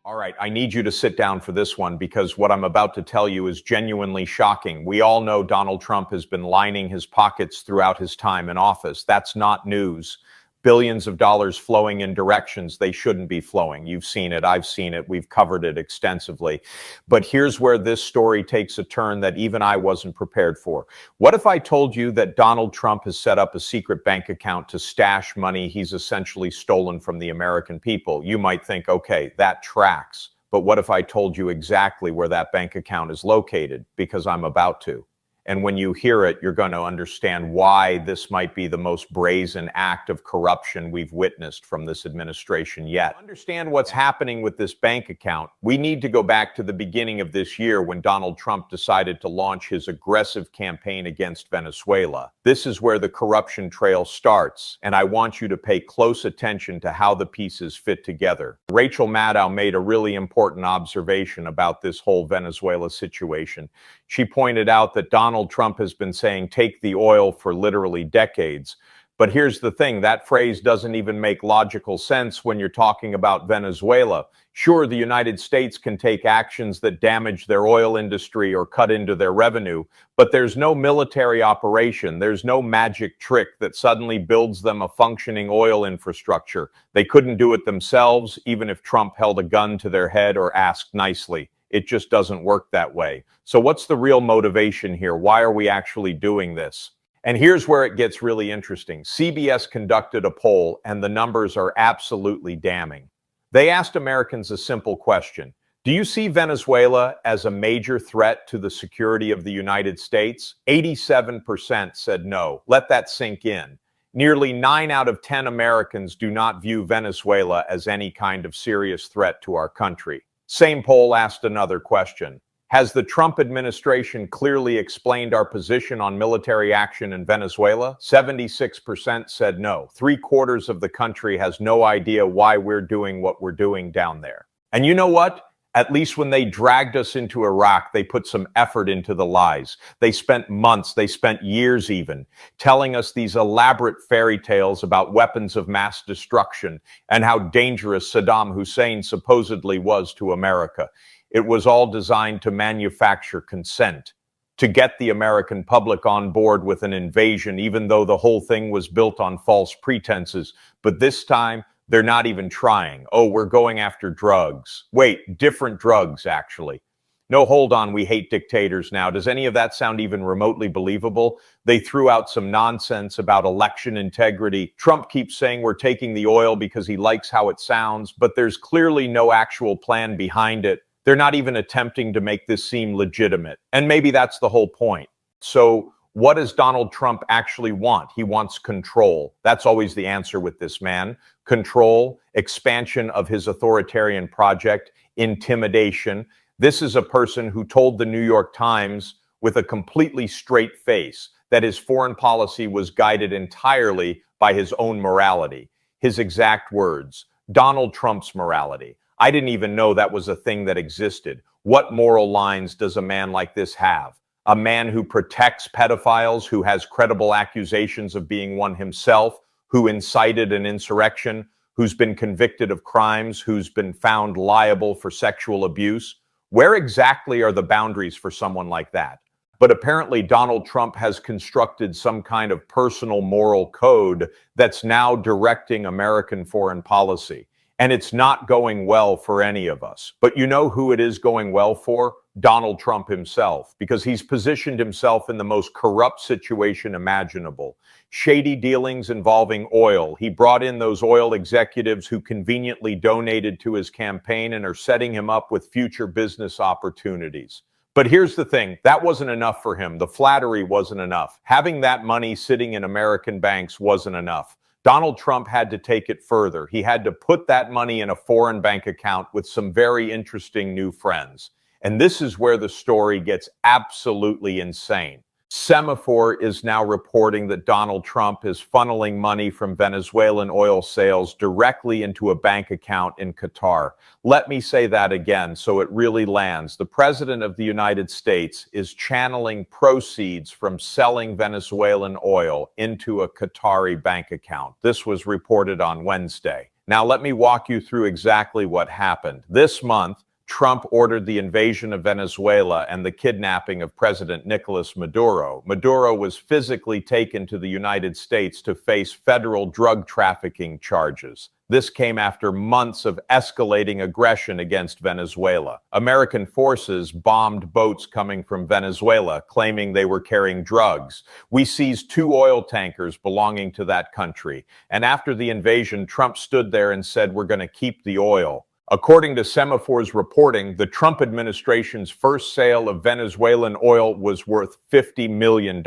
All right, I need you to sit down for this one because what I'm about to tell you is genuinely shocking. We all know Donald Trump has been lining his pockets throughout his time in office. That's not news. Billions of dollars flowing in directions they shouldn't be flowing. You've seen it, I've seen it, we've covered it extensively. But here's where this story takes a turn that even I wasn't prepared for. What if I told you that Donald Trump has set up a secret bank account to stash money he's essentially stolen from the American people? You might think, okay, that tracks. But what if I told you exactly where that bank account is located? Because I'm about to. And when you hear it, you're going to understand why this might be the most brazen act of corruption we've witnessed from this administration yet. To understand what's happening with this bank account, we need to go back to the beginning of this year when Donald Trump decided to launch his aggressive campaign against Venezuela. This is where the corruption trail starts, and I want you to pay close attention to how the pieces fit together. Rachel Maddow made a really important observation about this whole Venezuela situation. She pointed out that Donald Trump has been saying, take the oil for literally decades. But here's the thing, that phrase doesn't even make logical sense when you're talking about Venezuela. Sure, the United States can take actions that damage their oil industry or cut into their revenue, but there's no military operation. There's no magic trick that suddenly builds them a functioning oil infrastructure. They couldn't do it themselves, even if Trump held a gun to their head or asked nicely. It just doesn't work that way. So what's the real motivation here? Why are we actually doing this? And here's where it gets really interesting. CBS conducted a poll, and the numbers are absolutely damning. They asked Americans a simple question. Do you see Venezuela as a major threat to the security of the United States? 87% said no. Let that sink in. Nearly 9 out of 10 Americans do not view Venezuela as any kind of serious threat to our country. Same poll asked another question. Has the Trump administration clearly explained our position on military action in Venezuela? 76% said no. 3/4 of the country has no idea why we're doing what we're doing down there. And you know what? At least when they dragged us into Iraq, they put some effort into the lies. They spent months, they spent years even, telling us these elaborate fairy tales about weapons of mass destruction and how dangerous Saddam Hussein supposedly was to America. It was all designed to manufacture consent, to get the American public on board with an invasion, even though the whole thing was built on false pretenses. But this time, they're not even trying. Oh, we're going after drugs. Wait, different drugs, actually. No, hold on, we hate dictators now. Does any of that sound even remotely believable? They threw out some nonsense about election integrity. Trump keeps saying we're taking the oil because he likes how it sounds, but there's clearly no actual plan behind it. They're not even attempting to make this seem legitimate. And maybe that's the whole point. So what does Donald Trump actually want? He wants control. That's always the answer with this man. Control, expansion of his authoritarian project, intimidation. This is a person who told the New York Times with a completely straight face that his foreign policy was guided entirely by his own morality. His exact words, Donald Trump's morality. I didn't even know that was a thing that existed. What moral lines does a man like this have? A man who protects pedophiles, who has credible accusations of being one himself, who incited an insurrection, who's been convicted of crimes, who's been found liable for sexual abuse. Where exactly are the boundaries for someone like that? But apparently Donald Trump has constructed some kind of personal moral code that's now directing American foreign policy. And it's not going well for any of us. But you know who it is going well for? Donald Trump himself, because he's positioned himself in the most corrupt situation imaginable. Shady dealings involving oil. He brought in those oil executives who conveniently donated to his campaign and are setting him up with future business opportunities. But here's the thing, that wasn't enough for him. The flattery wasn't enough. Having that money sitting in American banks wasn't enough. Donald Trump had to take it further. He had to put that money in a foreign bank account with some very interesting new friends. And this is where the story gets absolutely insane. Semafor is now reporting that Donald Trump is funneling money from Venezuelan oil sales directly into a bank account in Qatar. Let me say that again so it really lands. The President of the United States is channeling proceeds from selling Venezuelan oil into a Qatari bank account. This was reported on Wednesday. Now, let me walk you through exactly what happened. This month, Trump ordered the invasion of Venezuela and the kidnapping of President Nicolas Maduro. Maduro was physically taken to the United States to face federal drug trafficking charges. This came after months of escalating aggression against Venezuela. American forces bombed boats coming from Venezuela, claiming they were carrying drugs. We seized 2 oil tankers belonging to that country. And after the invasion, Trump stood there and said, "We're going to keep the oil." According to Semaphor's reporting, the Trump administration's first sale of Venezuelan oil was worth $50 million,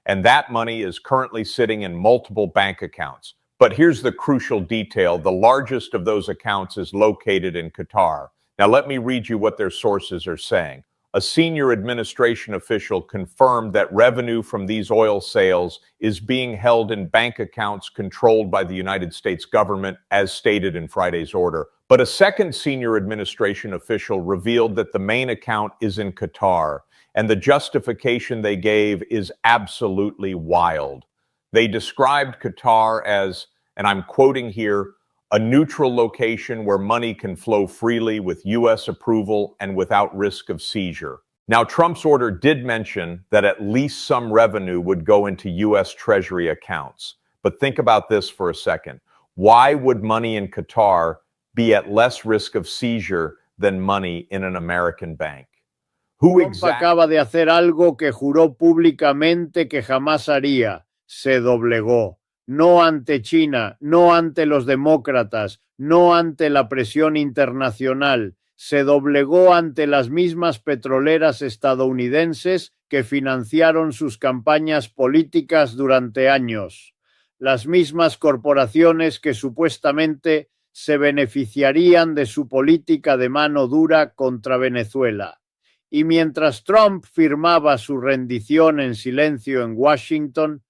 and that money is currently sitting in multiple bank accounts. But here's the crucial detail. The largest of those accounts is located in Qatar. Now, let me read you what their sources are saying. A senior administration official confirmed that revenue from these oil sales is being held in bank accounts controlled by the United States government, as stated in Friday's order. But a second senior administration official revealed that the main account is in Qatar, and the justification they gave is absolutely wild. They described Qatar as, and I'm quoting here, a neutral location where money can flow freely with U.S. approval and without risk of seizure. Now, Trump's order did mention that at least some revenue would go into U.S. Treasury accounts. But think about this for a second. Why would money in Qatar be at less risk of seizure than money in an American bank? Trump acaba de hacer algo que juró públicamente que jamás haría. Se doblegó. No ante China, no ante los demócratas, no ante la presión internacional. Se doblegó ante las mismas petroleras estadounidenses que financiaron sus campañas políticas durante años. Las mismas corporaciones que supuestamente se beneficiarían de su política de mano dura contra Venezuela. Y mientras Trump firmaba su rendición en silencio en Washington,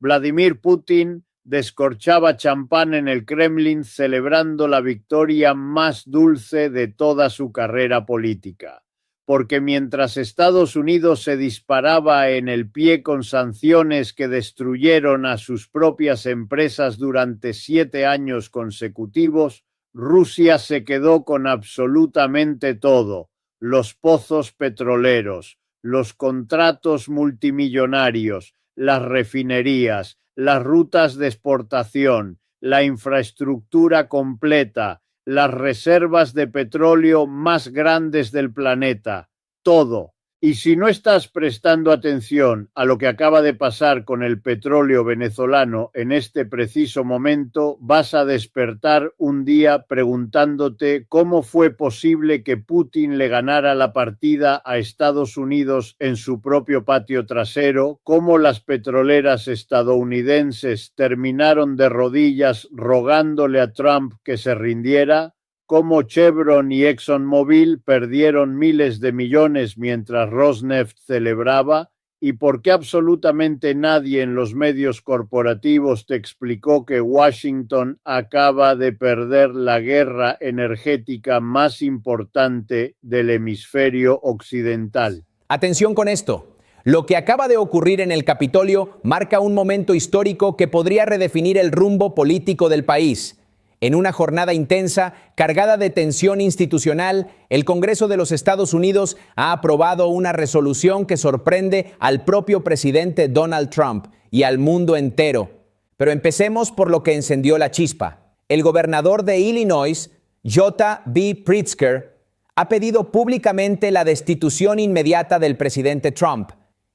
Vladimir Putin descorchaba champán en el Kremlin celebrando la victoria más dulce de toda su carrera política. Porque mientras Estados Unidos se disparaba en el pie con sanciones que destruyeron a sus propias empresas durante 7 años consecutivos, Rusia se quedó con absolutamente todo: los pozos petroleros, los contratos multimillonarios, las refinerías, las rutas de exportación, la infraestructura completa, las reservas de petróleo más grandes del planeta, todo. Y si no estás prestando atención a lo que acaba de pasar con el petróleo venezolano en este preciso momento, vas a despertar un día preguntándote cómo fue posible que Putin le ganara la partida a Estados Unidos en su propio patio trasero, cómo las petroleras estadounidenses terminaron de rodillas rogándole a Trump que se rindiera, cómo Chevron y ExxonMobil perdieron miles de millones mientras Rosneft celebraba, y por qué absolutamente nadie en los medios corporativos te explicó que Washington acaba de perder la guerra energética más importante del hemisferio occidental. Atención con esto. Lo que acaba de ocurrir en el Capitolio marca un momento histórico que podría redefinir el rumbo político del país. En una jornada intensa, cargada de tensión institucional, el Congreso de los Estados Unidos ha aprobado una resolución que sorprende al propio presidente Donald Trump y al mundo entero. Pero empecemos por lo que encendió la chispa. El gobernador de Illinois, J.B. Pritzker, ha pedido públicamente la destitución inmediata del presidente Trump.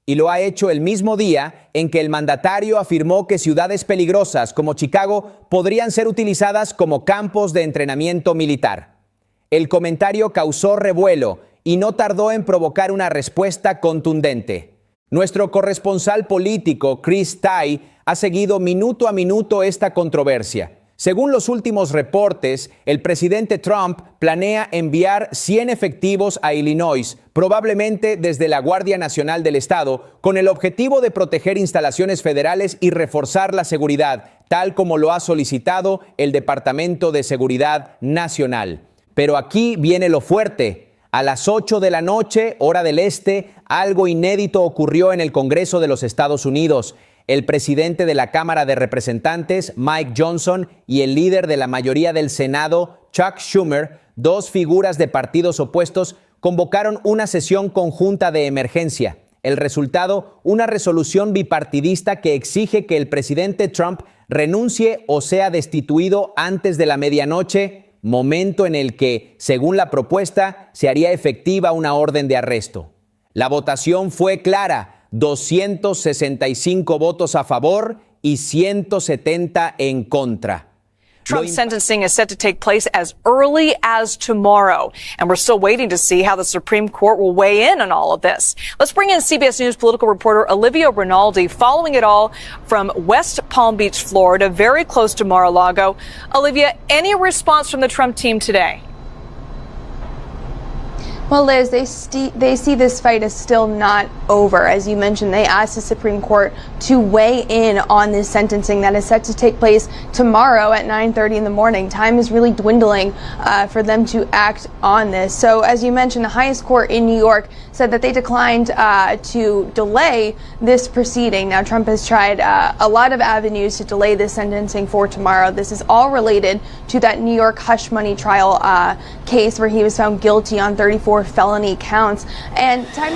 Y lo ha hecho el mismo día en que el mandatario afirmó que ciudades peligrosas como Chicago podrían ser utilizadas como campos de entrenamiento militar. El comentario causó revuelo y no tardó en provocar una respuesta contundente. Nuestro corresponsal político, Chris Tai, ha seguido minuto a minuto esta controversia. Según los últimos reportes, el presidente Trump planea enviar 100 efectivos a Illinois, probablemente desde la Guardia Nacional del Estado, con el objetivo de proteger instalaciones federales y reforzar la seguridad, tal como lo ha solicitado el Departamento de Seguridad Nacional. Pero aquí viene lo fuerte. A las 8 de la noche, hora del este, algo inédito ocurrió en el Congreso de los Estados Unidos. El presidente de la Cámara de Representantes, Mike Johnson, y el líder de la mayoría del Senado, Chuck Schumer, dos figuras de partidos opuestos, convocaron una sesión conjunta de emergencia. El resultado, una resolución bipartidista que exige que el presidente Trump renuncie o sea destituido antes de la medianoche, momento en el que, según la propuesta, se haría efectiva una orden de arresto. La votación fue clara, 265 votos a favor y 170 en contra. Trump's sentencing is set to take place as early as tomorrow, and we're still waiting to see how the Supreme Court will weigh in on all of this. Let's bring in CBS News political reporter Olivia Rinaldi, following it all from West Palm Beach, Florida, very close to Mar-a-Lago. Olivia, any response from the Trump team today? Well, Liz, they see this fight as still not over. As you mentioned, they asked the Supreme Court to weigh in on this sentencing that is set to take place tomorrow at 9:30 in the morning. Time is really dwindling for them to act on this. So, as you mentioned, the highest court in New York said that they declined to delay this proceeding. Now, Trump has tried a lot of avenues to delay this sentencing for tomorrow. This is all related to that New York hush money trial case where he was found guilty on 34 felony counts. And time